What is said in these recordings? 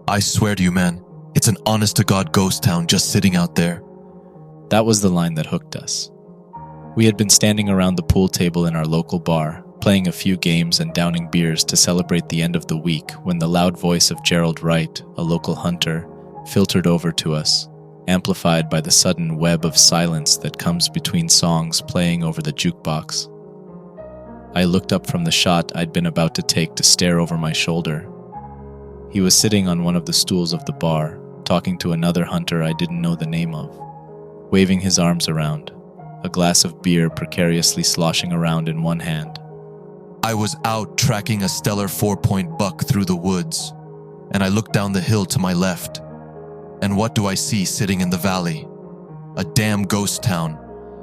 I swear to you, man, it's an honest-to-God ghost town just sitting out there. That was the line that hooked us. We had been standing around the pool table in our local bar, playing a few games and downing beers to celebrate the end of the week when the loud voice of Gerald Wright, a local hunter, filtered over to us, amplified by the sudden web of silence that comes between songs playing over the jukebox. I looked up from the shot I'd been about to take to stare over my shoulder. He was sitting on one of the stools of the bar, talking to another hunter I didn't know the name of, waving his arms around, a glass of beer precariously sloshing around in one hand. I was out tracking a stellar 4-point buck through the woods, and I looked down the hill to my left. And what do I see sitting in the valley? A damn ghost town,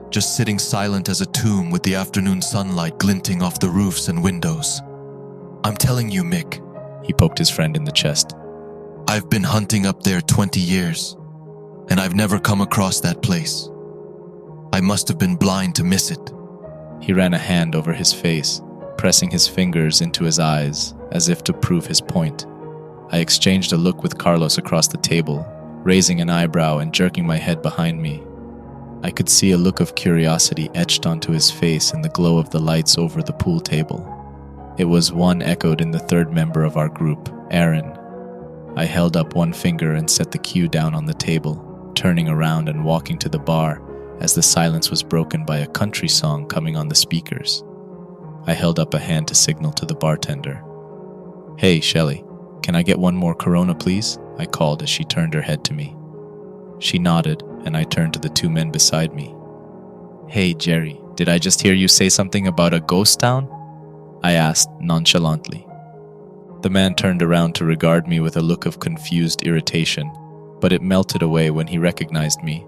just sitting silent as a tomb with the afternoon sunlight glinting off the roofs and windows. I'm telling you, Mick. He poked his friend in the chest. I've been hunting up there 20 years, and I've never come across that place. I must have been blind to miss it. He ran a hand over his face, pressing his fingers into his eyes as if to prove his point. I exchanged a look with Carlos across the table, raising an eyebrow and jerking my head behind me. I could see a look of curiosity etched onto his face in the glow of the lights over the pool table. It was one echoed in the third member of our group, Aaron. I held up one finger and set the cue down on the table, turning around and walking to the bar as the silence was broken by a country song coming on the speakers. I held up a hand to signal to the bartender. "Hey, Shelley, can I get one more Corona, please?" I called as she turned her head to me. She nodded, and I turned to the two men beside me. "Hey, Jerry, did I just hear you say something about a ghost town?" I asked nonchalantly. The man turned around to regard me with a look of confused irritation, but it melted away when he recognized me.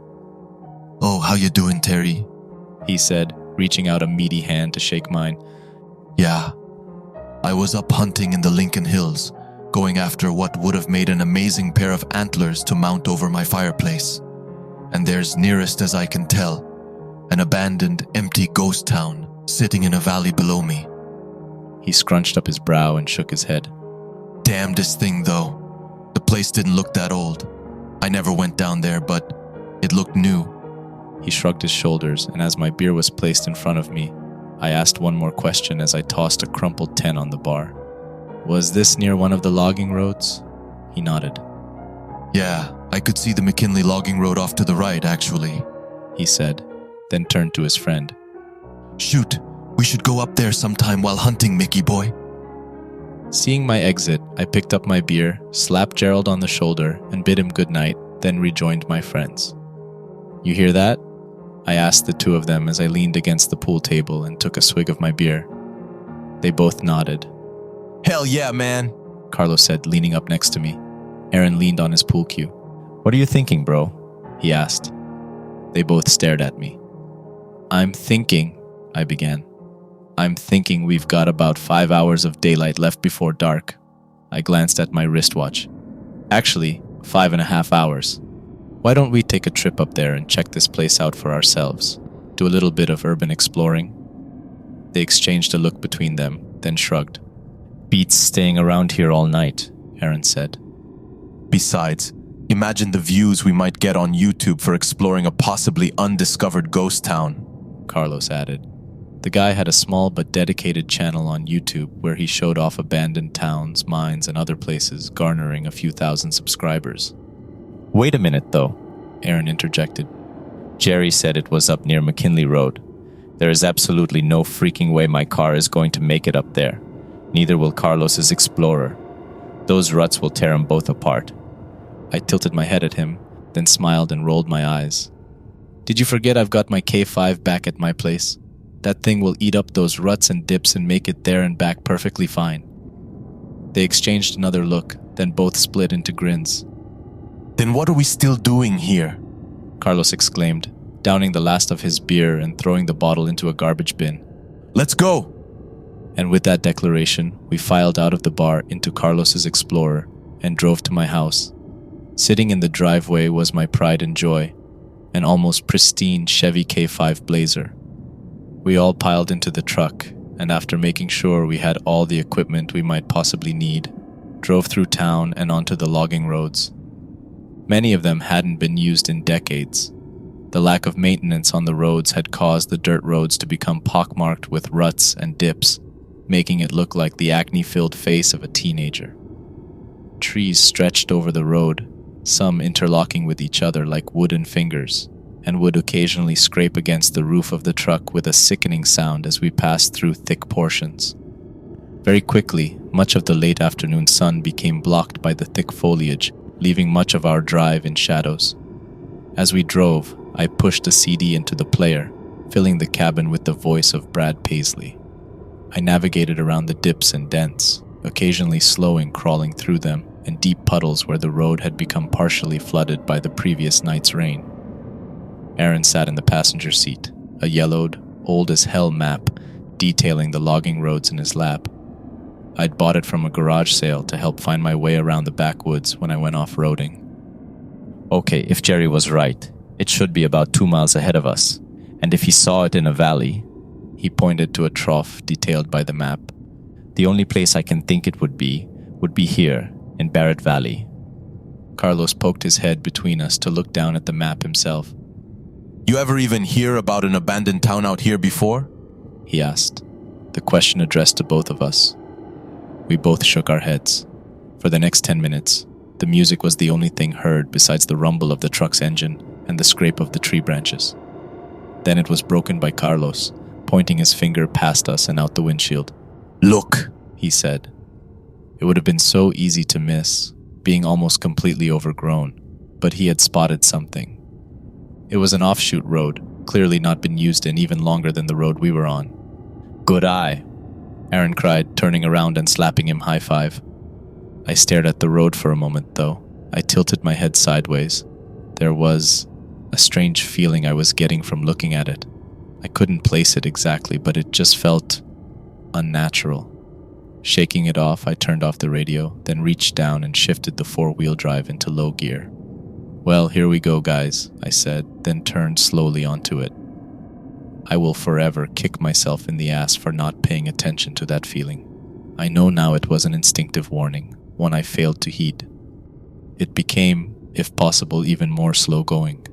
"Oh, how you doing, Terry?" he said, reaching out a meaty hand to shake mine. "Yeah, I was up hunting in the Lincoln Hills, going after what would have made an amazing pair of antlers to mount over my fireplace. And there's, nearest as I can tell, an abandoned, empty ghost town sitting in a valley below me." He scrunched up his brow and shook his head. "Damnedest thing, though. The place didn't look that old. I never went down there, but it looked new." He shrugged his shoulders, and as my beer was placed in front of me, I asked one more question as I tossed a crumpled 10 on the bar. "Was this near one of the logging roads?" He nodded. "Yeah, I could see the McKinley logging road off to the right, actually," he said, then turned to his friend. "Shoot, we should go up there sometime while hunting, Mickey boy." Seeing my exit, I picked up my beer, slapped Gerald on the shoulder, and bid him good night, then rejoined my friends. "You hear that?" I asked the two of them as I leaned against the pool table and took a swig of my beer. They both nodded. "Hell yeah, man," Carlos said, leaning up next to me. Aaron leaned on his pool cue. "What are you thinking, bro?" he asked. They both stared at me. "I'm thinking," I began. "I'm thinking we've got about 5 hours of daylight left before dark." I glanced at my wristwatch. "Actually, 5.5 hours. Why don't we take a trip up there and check this place out for ourselves? Do a little bit of urban exploring?" They exchanged a look between them, then shrugged. "Beats staying around here all night," Aaron said. "Besides, imagine the views we might get on YouTube for exploring a possibly undiscovered ghost town," Carlos added. The guy had a small but dedicated channel on YouTube where he showed off abandoned towns, mines, and other places, garnering a few thousand subscribers. "Wait a minute, though," Aaron interjected. "Jerry said it was up near McKinley Road. There is absolutely no freaking way my car is going to make it up there. Neither will Carlos's Explorer. Those ruts will tear them both apart." I tilted my head at him, then smiled and rolled my eyes. "Did you forget I've got my K5 back at my place? That thing will eat up those ruts and dips and make it there and back perfectly fine." They exchanged another look, then both split into grins. "Then what are we still doing here?" Carlos exclaimed, downing the last of his beer and throwing the bottle into a garbage bin. "Let's go!" And with that declaration, we filed out of the bar into Carlos's Explorer and drove to my house. Sitting in the driveway was my pride and joy, an almost pristine Chevy K5 Blazer. We all piled into the truck, and after making sure we had all the equipment we might possibly need, drove through town and onto the logging roads. Many of them hadn't been used in decades. The lack of maintenance on the roads had caused the dirt roads to become pockmarked with ruts and dips, making it look like the acne-filled face of a teenager. Trees stretched over the road, some interlocking with each other like wooden fingers, and would occasionally scrape against the roof of the truck with a sickening sound as we passed through thick portions. Very quickly, much of the late afternoon sun became blocked by the thick foliage, leaving much of our drive in shadows. As we drove, I pushed a CD into the player, filling the cabin with the voice of Brad Paisley. I navigated around the dips and dents, occasionally slowing crawling through them, and deep puddles where the road had become partially flooded by the previous night's rain. Aaron sat in the passenger seat, a yellowed, old-as-hell map detailing the logging roads in his lap. I'd bought it from a garage sale to help find my way around the backwoods when I went off-roading. Okay, if Jerry was right, it should be about 2 miles ahead of us, and if he saw it in a valley, he pointed to a trough detailed by the map. The only place I can think it would be here, in Barrett Valley. Carlos poked his head between us to look down at the map himself. You ever even hear about an abandoned town out here before? He asked, the question addressed to both of us. We both shook our heads. For the next 10 minutes, the music was the only thing heard besides the rumble of the truck's engine and the scrape of the tree branches. Then it was broken by Carlos, pointing his finger past us and out the windshield. Look, he said. It would have been so easy to miss, being almost completely overgrown, but he had spotted something. It was an offshoot road, clearly not been used in even longer than the road we were on. Good eye, Aaron cried, turning around and slapping him high five. I stared at the road for a moment, though. I tilted my head sideways. There was a strange feeling I was getting from looking at it. I couldn't place it exactly, but it just felt unnatural. Shaking it off, I turned off the radio, then reached down and shifted the four-wheel drive into low gear. Well, here we go, guys, I said, then turned slowly onto it. I will forever kick myself in the ass for not paying attention to that feeling. I know now it was an instinctive warning, one I failed to heed. It became, if possible, even more slow-going.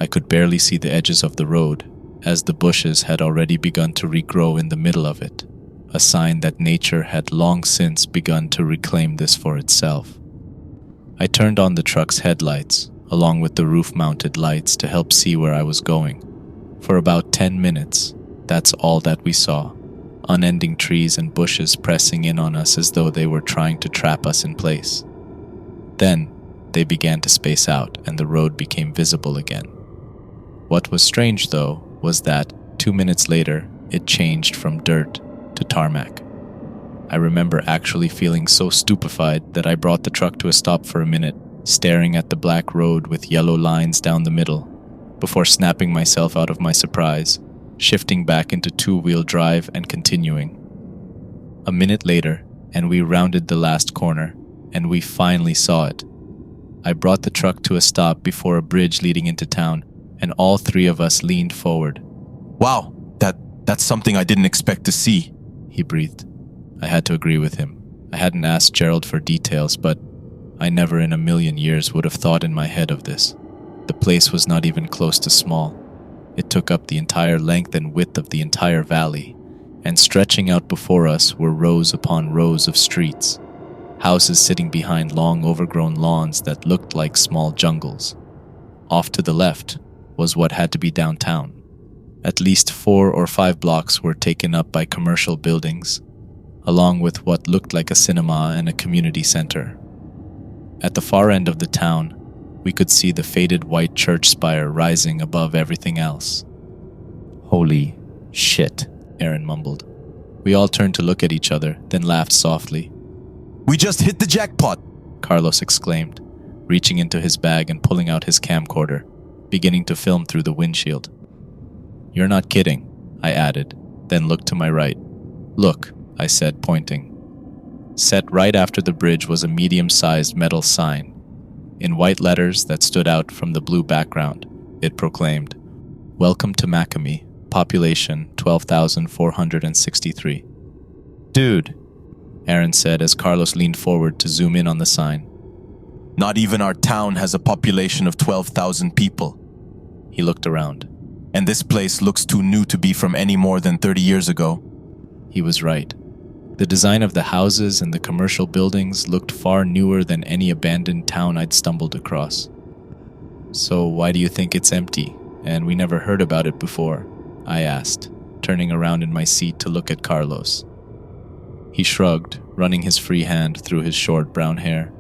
I could barely see the edges of the road, as the bushes had already begun to regrow in the middle of it, a sign that nature had long since begun to reclaim this for itself. I turned on the truck's headlights, along with the roof-mounted lights to help see where I was going. For about 10 minutes, that's all that we saw, unending trees and bushes pressing in on us as though they were trying to trap us in place. Then, they began to space out and the road became visible again. What was strange, though, was that 2 minutes later, it changed from dirt to tarmac. I remember actually feeling so stupefied that I brought the truck to a stop for a minute, staring at the black road with yellow lines down the middle, before snapping myself out of my surprise, shifting back into two-wheel drive and continuing. A minute later, and we rounded the last corner, and we finally saw it. I brought the truck to a stop before a bridge leading into town, and all three of us leaned forward. Wow, that's something I didn't expect to see, he breathed. I had to agree with him. I hadn't asked Gerald for details, but I never in a million years would have thought in my head of this. The place was not even close to small. It took up the entire length and width of the entire valley, and stretching out before us were rows upon rows of streets, houses sitting behind long overgrown lawns that looked like small jungles. Off to the left was what had to be downtown. At least 4 or 5 blocks were taken up by commercial buildings, along with what looked like a cinema and a community center. At the far end of the town, we could see the faded white church spire rising above everything else. Holy shit, Aaron mumbled. We all turned to look at each other, then laughed softly. We just hit the jackpot, Carlos exclaimed, reaching into his bag and pulling out his camcorder, beginning to film through the windshield. You're not kidding, I added, then looked to my right. Look, I said, pointing. Set right after the bridge was a medium-sized metal sign. In white letters that stood out from the blue background, it proclaimed, "Welcome to Macomie, population 12,463. Dude, Aaron said as Carlos leaned forward to zoom in on the sign. Not even our town has a population of 12,000 people. He looked around. And this place looks too new to be from any more than 30 years ago. He was right. The design of the houses and the commercial buildings looked far newer than any abandoned town I'd stumbled across. So why do you think it's empty, and we never heard about it before? I asked, turning around in my seat to look at Carlos. He shrugged, running his free hand through his short brown hair.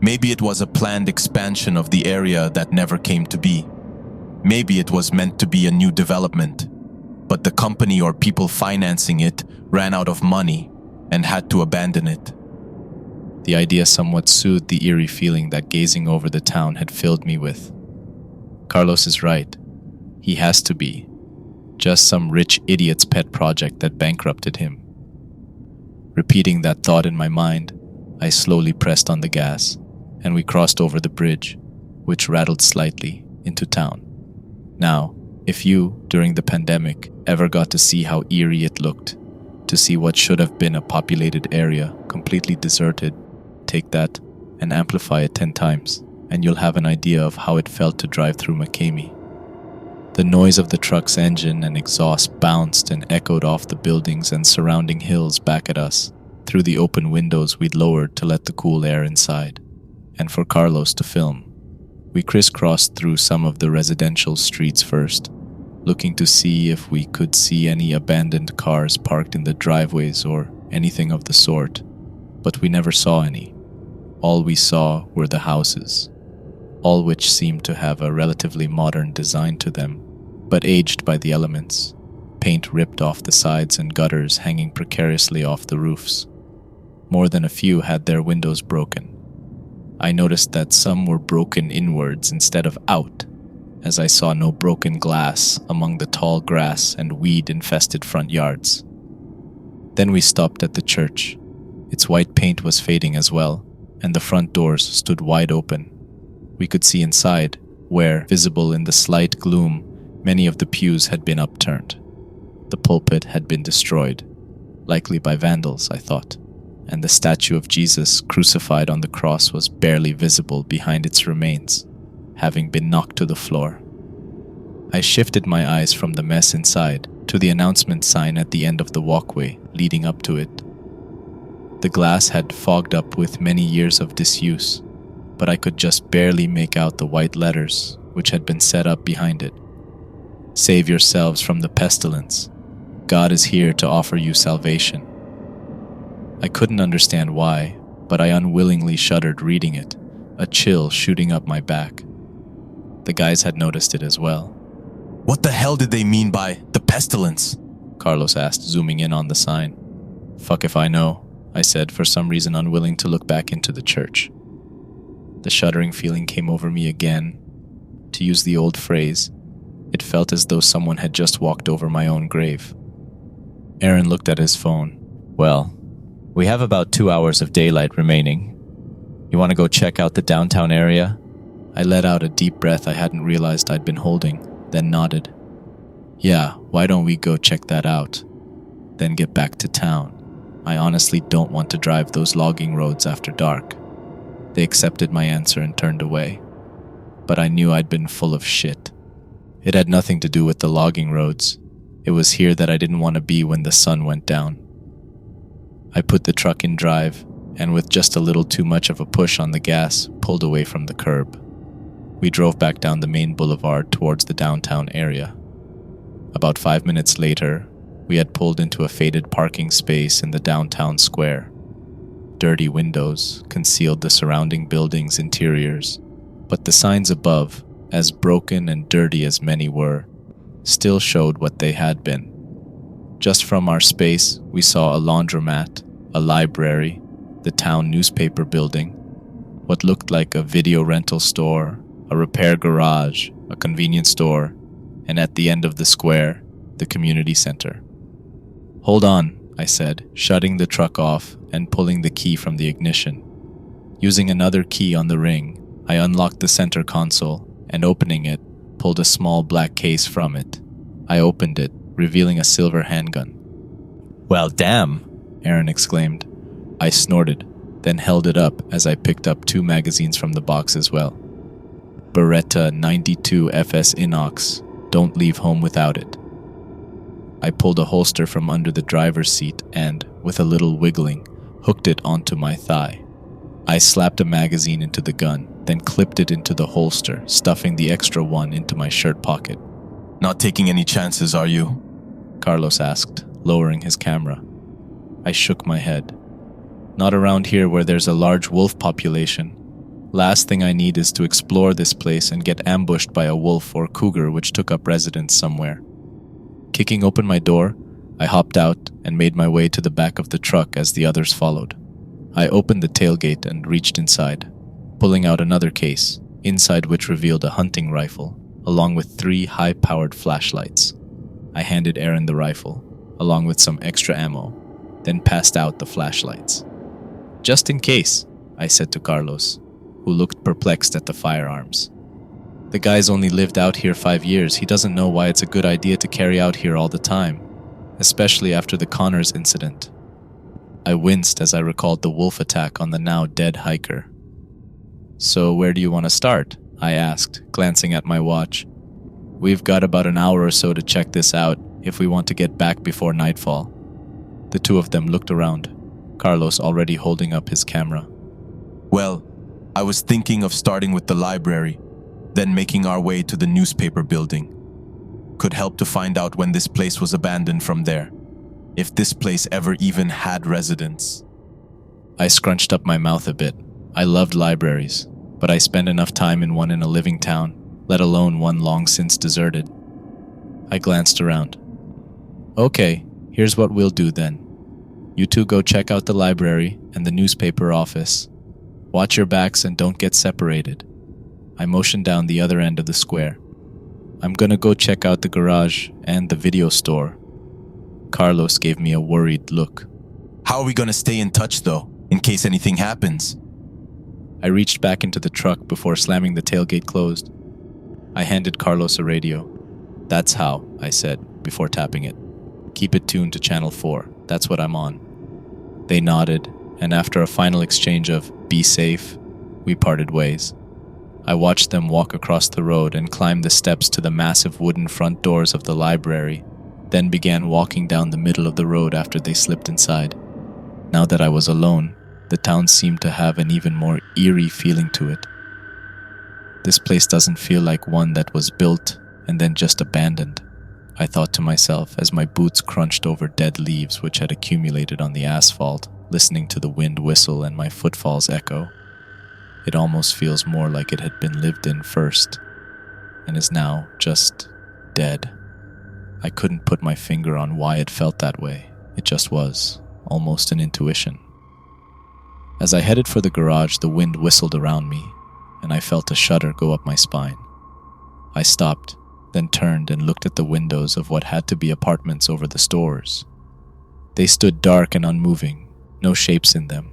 Maybe it was a planned expansion of the area that never came to be. Maybe it was meant to be a new development, but the company or people financing it ran out of money and had to abandon it. The idea somewhat soothed the eerie feeling that gazing over the town had filled me with. Carlos is right. He has to be. Just some rich idiot's pet project that bankrupted him. Repeating that thought in my mind, I slowly pressed on the gas, and we crossed over the bridge, which rattled slightly, into town. Now, if you, during the pandemic, ever got to see how eerie it looked, to see what should have been a populated area completely deserted, take that and amplify it 10 times, and you'll have an idea of how it felt to drive through McCamey. The noise of the truck's engine and exhaust bounced and echoed off the buildings and surrounding hills back at us, through the open windows we'd lowered to let the cool air inside, and for Carlos to film. We crisscrossed through some of the residential streets first, looking to see if we could see any abandoned cars parked in the driveways or anything of the sort, but we never saw any. All we saw were the houses, all which seemed to have a relatively modern design to them, but aged by the elements, paint ripped off the sides and gutters hanging precariously off the roofs. More than a few had their windows broken. I noticed that some were broken inwards instead of out, as I saw no broken glass among the tall grass and weed-infested front yards. Then we stopped at the church. Its white paint was fading as well, and the front doors stood wide open. We could see inside, where, visible in the slight gloom, many of the pews had been upturned. The pulpit had been destroyed, likely by vandals, I thought, and the statue of Jesus crucified on the cross was barely visible behind its remains, having been knocked to the floor. I shifted my eyes from the mess inside to the announcement sign at the end of the walkway leading up to it. The glass had fogged up with many years of disuse, but I could just barely make out the white letters which had been set up behind it. Save yourselves from the pestilence. God is here to offer you salvation. I couldn't understand why, but I unwillingly shuddered reading it, a chill shooting up my back. The guys had noticed it as well. What the hell did they mean by the pestilence? Carlos asked, zooming in on the sign. Fuck if I know, I said, for some reason unwilling to look back into the church. The shuddering feeling came over me again. To use the old phrase, it felt as though someone had just walked over my own grave. Aaron looked at his phone. Well, we have about 2 hours of daylight remaining. You want to go check out the downtown area? I let out a deep breath I hadn't realized I'd been holding, then nodded. Yeah, why don't we go check that out? Then get back to town. I honestly don't want to drive those logging roads after dark. They accepted my answer and turned away. But I knew I'd been full of shit. It had nothing to do with the logging roads. It was here that I didn't want to be when the sun went down. I put the truck in drive, and with just a little too much of a push on the gas, pulled away from the curb. We drove back down the main boulevard towards the downtown area. About 5 minutes later, we had pulled into a faded parking space in the downtown square. Dirty windows concealed the surrounding buildings' interiors, but the signs above, as broken and dirty as many were, still showed what they had been. Just from our space, we saw a laundromat, a library, the town newspaper building, what looked like a video rental store, a repair garage, a convenience store, and at the end of the square, the community center. Hold on, I said, shutting the truck off and pulling the key from the ignition. Using another key on the ring, I unlocked the center console and, opening it, pulled a small black case from it. I opened it, revealing a silver handgun. Well, damn, Aaron exclaimed. I snorted, then held it up as I picked up 2 magazines from the box as well. Beretta 92 FS Inox, don't leave home without it. I pulled a holster from under the driver's seat and, with a little wiggling, hooked it onto my thigh. I slapped a magazine into the gun, then clipped it into the holster, stuffing the extra one into my shirt pocket. Not taking any chances, are you? Carlos asked, lowering his camera. I shook my head. Not around here where there's a large wolf population. Last thing I need is to explore this place and get ambushed by a wolf or cougar which took up residence somewhere. Kicking open my door, I hopped out and made my way to the back of the truck as the others followed. I opened the tailgate and reached inside, pulling out another case, inside which revealed a hunting rifle, along with 3 high-powered flashlights. I handed Aaron the rifle, along with some extra ammo, then passed out the flashlights. "Just in case," I said to Carlos, who looked perplexed at the firearms. "The guy's only lived out here 5 years. He doesn't know why it's a good idea to carry out here all the time, especially after the Connors incident." I winced as I recalled the wolf attack on the now dead hiker. "So where do you want to start?" I asked, glancing at my watch. "We've got about an hour or so to check this out if we want to get back before nightfall." The 2 of them looked around, Carlos already holding up his camera. Well, I was thinking of starting with the library, then making our way to the newspaper building. Could help to find out when this place was abandoned from there, if this place ever even had residents. I scrunched up my mouth a bit. I loved libraries, but I spent enough time in one in a living town, let alone one long since deserted. I glanced around. "Okay, here's what we'll do then. You 2 go check out the library and the newspaper office. Watch your backs and don't get separated." I motioned down the other end of the square. "I'm gonna go check out the garage and the video store." Carlos gave me a worried look. How are we gonna stay in touch though, in case anything happens? I reached back into the truck before slamming the tailgate closed. I handed Carlos a radio. "That's how," I said, before tapping it. "Keep it tuned to channel 4. That's what I'm on." They nodded, and after a final exchange of "be safe," we parted ways. I watched them walk across the road and climb the steps to the massive wooden front doors of the library, then began walking down the middle of the road after they slipped inside. Now that I was alone, the town seemed to have an even more eerie feeling to it. This place doesn't feel like one that was built and then just abandoned, I thought to myself as my boots crunched over dead leaves which had accumulated on the asphalt, listening to the wind whistle and my footfalls echo. It almost feels more like it had been lived in first, and is now just dead. I couldn't put my finger on why it felt that way. It just was, almost an intuition. As I headed for the garage, the wind whistled around me, and I felt a shudder go up my spine. I stopped, then turned and looked at the windows of what had to be apartments over the stores. They stood dark and unmoving, no shapes in them.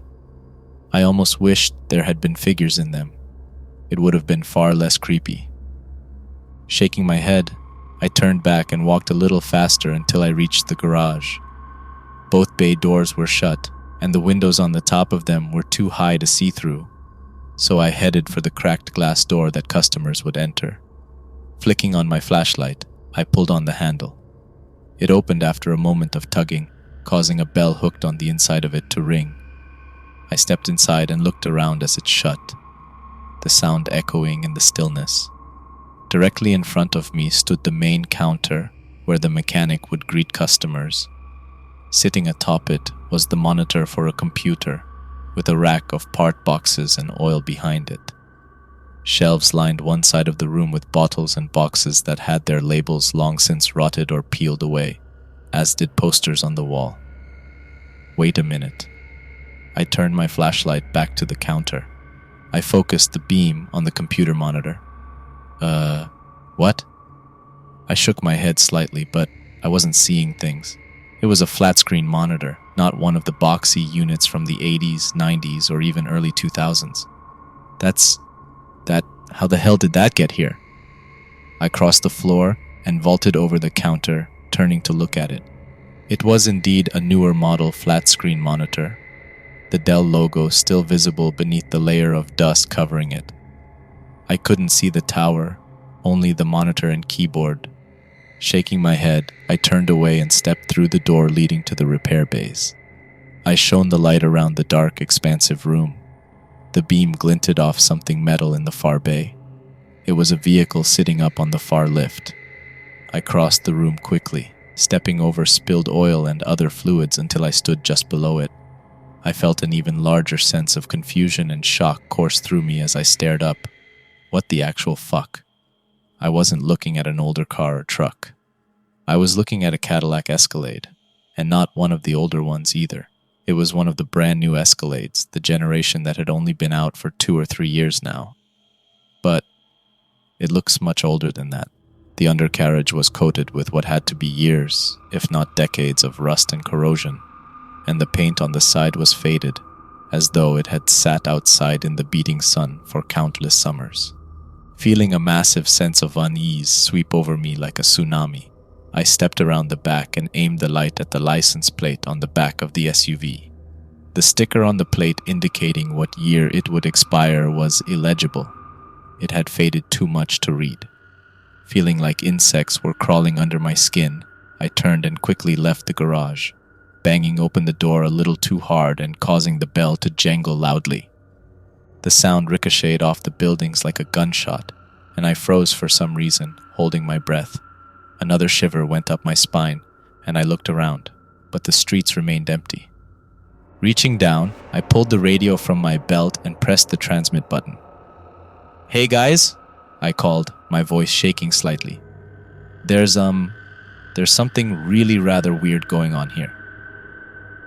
I almost wished there had been figures in them. It would have been far less creepy. Shaking my head, I turned back and walked a little faster until I reached the garage. Both bay doors were shut, and the windows on the top of them were too high to see through, so I headed for the cracked glass door that customers would enter. Flicking on my flashlight, I pulled on the handle. It opened after a moment of tugging, causing a bell hooked on the inside of it to ring. I stepped inside and looked around as it shut, the sound echoing in the stillness. Directly in front of me stood the main counter where the mechanic would greet customers. Sitting atop it was the monitor for a computer, with a rack of part boxes and oil behind it. Shelves lined one side of the room with bottles and boxes that had their labels long since rotted or peeled away, as did posters on the wall. Wait a minute. I turned my flashlight back to the counter. I focused the beam on the computer monitor. What? I shook my head slightly, but I wasn't seeing things. It was a flat-screen monitor, not one of the boxy units from the 80s, 90s, or even early 2000s. How the hell did that get here? I crossed the floor and vaulted over the counter, turning to look at it. It was indeed a newer model flat-screen monitor. the Dell logo still visible beneath the layer of dust covering it. I couldn't see the tower, only the monitor and keyboard. Shaking my head, I turned away and stepped through the door leading to the repair bays. I shone the light around the dark, expansive room. The beam glinted off something metal in the far bay. It was a vehicle sitting up on the far lift. I crossed the room quickly, stepping over spilled oil and other fluids until I stood just below it. I felt an even larger sense of confusion and shock course through me as I stared up. What the actual fuck? I wasn't looking at an older car or truck. I was looking at a Cadillac Escalade, and not one of the older ones either. It was one of the brand new Escalades, the generation that had only been out for 2 or 3 years now. But it looks much older than that. The undercarriage was coated with what had to be years, if not decades, of rust and corrosion, and the paint on the side was faded, as though it had sat outside in the beating sun for countless summers. Feeling a massive sense of unease sweep over me like a tsunami, I stepped around the back and aimed the light at the license plate on the back of the SUV. The sticker on the plate indicating what year it would expire was illegible. It had faded too much to read. Feeling like insects were crawling under my skin, I turned and quickly left the garage, banging open the door a little too hard and causing the bell to jangle loudly. The sound ricocheted off the buildings like a gunshot, and I froze for some reason, holding my breath. Another shiver went up my spine, and I looked around, but the streets remained empty. Reaching down, I pulled the radio from my belt and pressed the transmit button. "Hey guys," I called, my voice shaking slightly. There's something really rather weird going on here."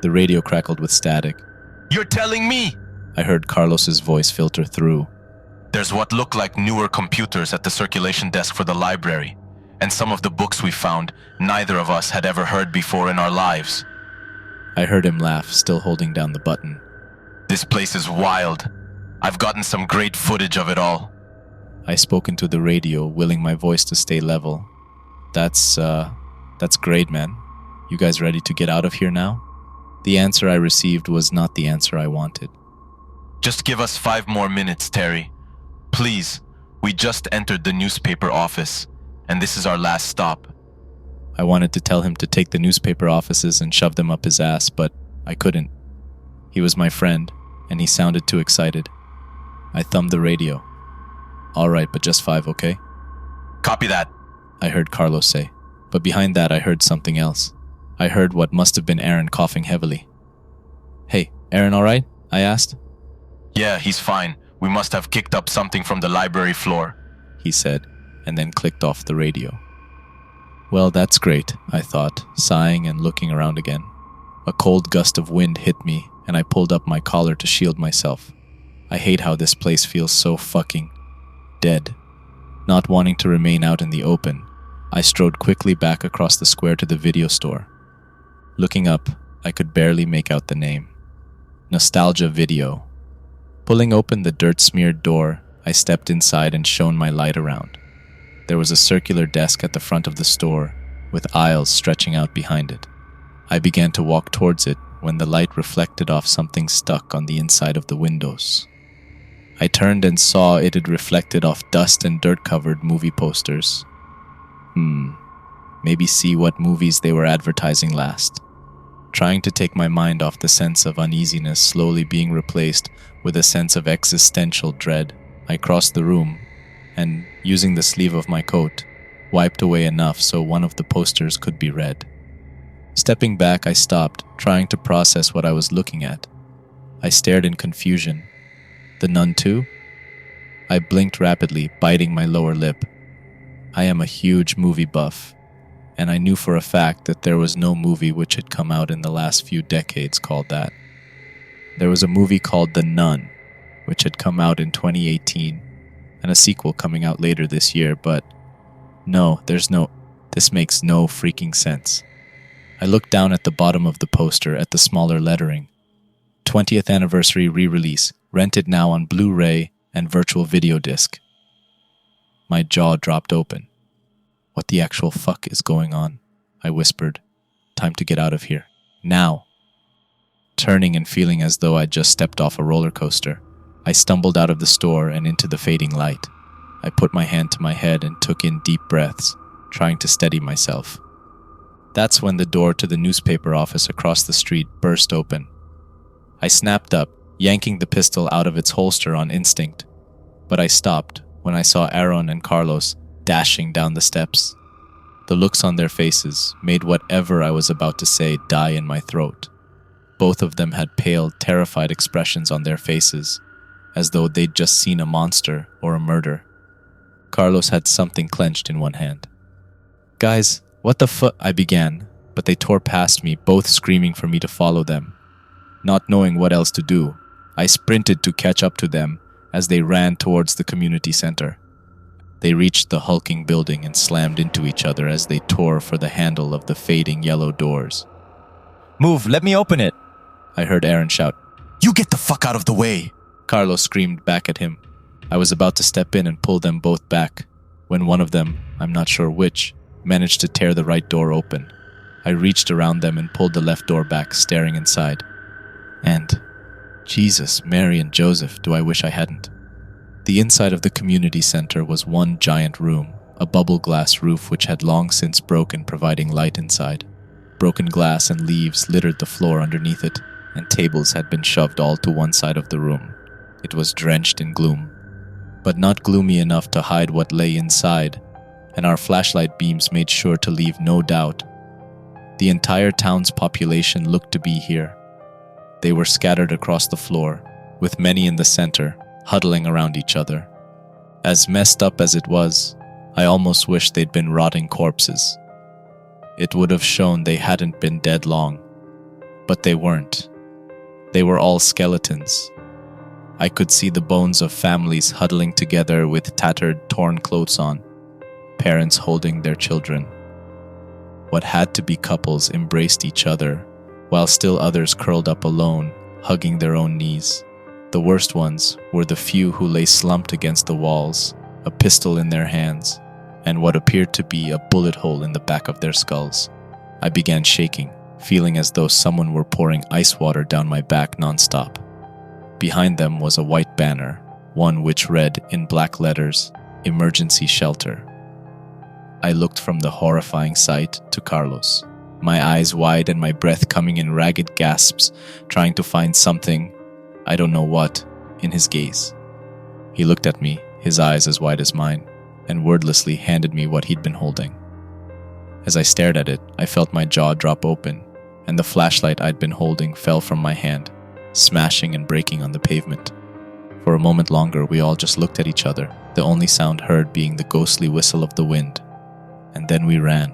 The radio crackled with static. You're telling me? I heard Carlos's voice filter through. There's what look like newer computers at the circulation desk for the library, and some of the books we found neither of us had ever heard before in our lives. I heard him laugh, still holding down the button. This place is wild. I've gotten some great footage of it all. I spoke into the radio, willing my voice to stay level. That's great, man. You guys ready to get out of here now?" The answer I received was not the answer I wanted. Just give us 5 more minutes, Terry. Please, we just entered the newspaper office, and this is our last stop. I wanted to tell him to take the newspaper offices and shove them up his ass, but I couldn't. He was my friend, and he sounded too excited. I thumbed the radio. "All right, but just 5, okay?" Copy that. I heard Carlos say, but behind that I heard something else. I heard what must have been Aaron coughing heavily. "Hey, Aaron all right?" I asked. Yeah, he's fine. We must have kicked up something from the library floor, he said, and then clicked off the radio. Well, that's great, I thought, sighing and looking around again. A cold gust of wind hit me, and I pulled up my collar to shield myself. I hate how this place feels so fucking dead. Not wanting to remain out in the open, I strode quickly back across the square to the video store. Looking up, I could barely make out the name. Nostalgia Video. Pulling open the dirt-smeared door, I stepped inside and shone my light around. There was a circular desk at the front of the store, with aisles stretching out behind it. I began to walk towards it when the light reflected off something stuck on the inside of the windows. I turned and saw it had reflected off dust and dirt-covered movie posters. Maybe see what movies they were advertising last. Trying to take my mind off the sense of uneasiness slowly being replaced with a sense of existential dread, I crossed the room and, using the sleeve of my coat, wiped away enough so one of the posters could be read. Stepping back, I stopped, trying to process what I was looking at. I stared in confusion. The Nun 2? I blinked rapidly, biting my lower lip. I am a huge movie buff, and I knew for a fact that there was no movie which had come out in the last few decades called that. There was a movie called The Nun, which had come out in 2018, and a sequel coming out later this year, but this makes no freaking sense. I looked down at the bottom of the poster at the smaller lettering. 20th anniversary re-release, rented now on Blu-ray and virtual video disc. My jaw dropped open. What the actual fuck is going on? I whispered. Time to get out of here. Now. turning and feeling as though I'd just stepped off a roller coaster. I stumbled out of the store and into the fading light. I put my hand to my head and took in deep breaths, trying to steady myself. That's when the door to the newspaper office across the street burst open. I snapped up, yanking the pistol out of its holster on instinct, but I stopped when I saw Aaron and Carlos dashing down the steps. The looks on their faces made whatever I was about to say die in my throat. Both of them had pale, terrified expressions on their faces, as though they'd just seen a monster or a murder. Carlos had something clenched in one hand. "Guys, what the fu—" I began, but they tore past me, both screaming for me to follow them. Not knowing what else to do, I sprinted to catch up to them as they ran towards the community center. They reached the hulking building and slammed into each other as they tore for the handle of the fading yellow doors. Move, let me open it! I heard Aaron shout. You get the fuck out of the way! Carlos screamed back at him. I was about to step in and pull them both back, when one of them, I'm not sure which, managed to tear the right door open. I reached around them and pulled the left door back, staring inside. And, Jesus, Mary and Joseph, do I wish I hadn't. The inside of the community center was one giant room, a bubble glass roof which had long since broken, providing light inside. Broken glass and leaves littered the floor underneath it, and tables had been shoved all to one side of the room. It was drenched in gloom, but not gloomy enough to hide what lay inside, and our flashlight beams made sure to leave no doubt. The entire town's population looked to be here. They were scattered across the floor, with many in the center, huddling around each other. As messed up as it was, I almost wished they'd been rotting corpses. It would have shown they hadn't been dead long, but they weren't. They were all skeletons. I could see the bones of families huddling together with tattered, torn clothes on, parents holding their children. What had to be couples embraced each other, while still others curled up alone, hugging their own knees. The worst ones were the few who lay slumped against the walls, a pistol in their hands, and what appeared to be a bullet hole in the back of their skulls. I began shaking, feeling as though someone were pouring ice water down my back nonstop. Behind them was a white banner, one which read in black letters, "Emergency Shelter." I looked from the horrifying sight to Carlos, my eyes wide and my breath coming in ragged gasps, trying to find something, I don't know what, in his gaze. He looked at me, his eyes as wide as mine, and wordlessly handed me what he'd been holding. As I stared at it, I felt my jaw drop open, and the flashlight I'd been holding fell from my hand, smashing and breaking on the pavement. For a moment longer, we all just looked at each other, the only sound heard being the ghostly whistle of the wind. And then we ran.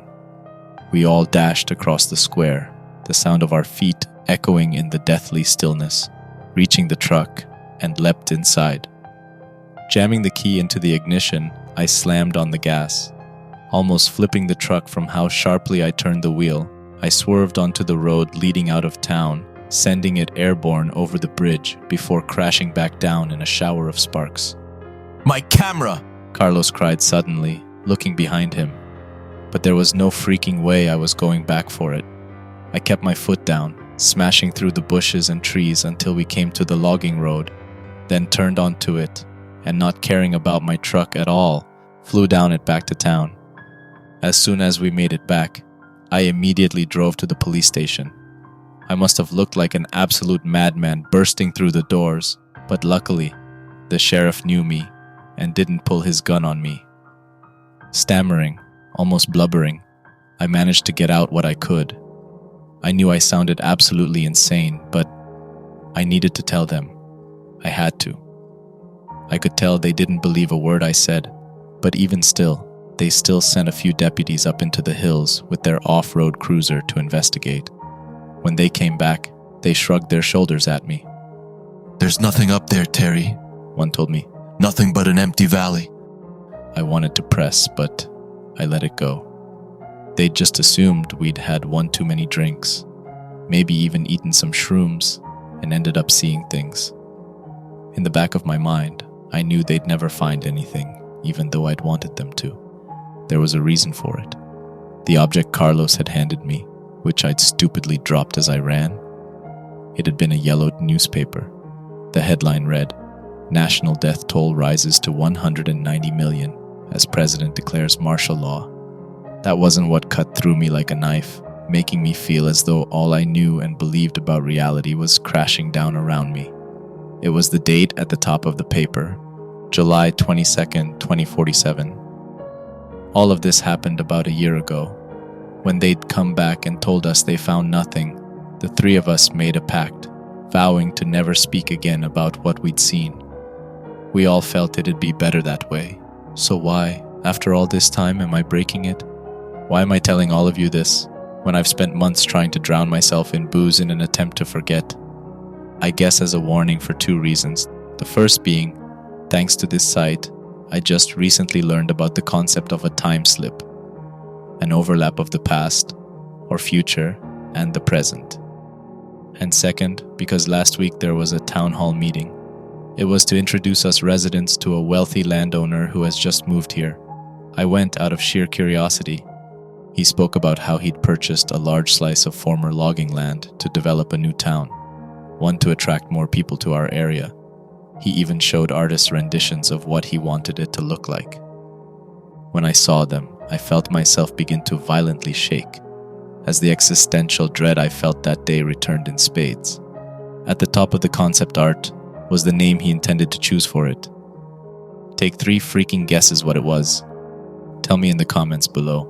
We all dashed across the square, the sound of our feet echoing in the deathly stillness, reaching the truck, and leapt inside. Jamming the key into the ignition, I slammed on the gas. Almost flipping the truck from how sharply I turned the wheel, I swerved onto the road leading out of town, sending it airborne over the bridge before crashing back down in a shower of sparks. My camera! Carlos cried suddenly, looking behind him. But there was no freaking way I was going back for it. I kept my foot down, smashing through the bushes and trees until we came to the logging road, then turned onto it, and not caring about my truck at all, flew down it back to town. As soon as we made it back, I immediately drove to the police station. I must have looked like an absolute madman bursting through the doors, but luckily, the sheriff knew me and didn't pull his gun on me. Stammering, almost blubbering, I managed to get out what I could. I knew I sounded absolutely insane, but I needed to tell them. I had to. I could tell they didn't believe a word I said, but even still, they still sent a few deputies up into the hills with their off-road cruiser to investigate. When they came back, they shrugged their shoulders at me. There's nothing up there, Terry, one told me. Nothing but an empty valley. I wanted to press, but I let it go. They'd just assumed we'd had one too many drinks, maybe even eaten some shrooms, and ended up seeing things. In the back of my mind, I knew they'd never find anything, even though I'd wanted them to. There was a reason for it. The object Carlos had handed me, which I'd stupidly dropped as I ran. It had been a yellowed newspaper. The headline read, "National death toll rises to 190 million as president declares martial law." That wasn't what cut through me like a knife, making me feel as though all I knew and believed about reality was crashing down around me. It was the date at the top of the paper, July 22nd, 2047. All of this happened about a year ago. When they'd come back and told us they found nothing, the three of us made a pact, vowing to never speak again about what we'd seen. We all felt it'd be better that way. So why, after all this time, am I breaking it? Why am I telling all of you this, when I've spent months trying to drown myself in booze in an attempt to forget? I guess as a warning for two reasons. The first being, thanks to this site, I just recently learned about the concept of a time slip, an overlap of the past, or future, and the present. And second, because last week there was a town hall meeting. It was to introduce us residents to a wealthy landowner who has just moved here. I went out of sheer curiosity. He spoke about how he'd purchased a large slice of former logging land to develop a new town, one to attract more people to our area. He even showed artists' renditions of what he wanted it to look like. When I saw them, I felt myself begin to violently shake, as the existential dread I felt that day returned in spades. At the top of the concept art was the name he intended to choose for it. Take 3 freaking guesses what it was. Tell me in the comments below.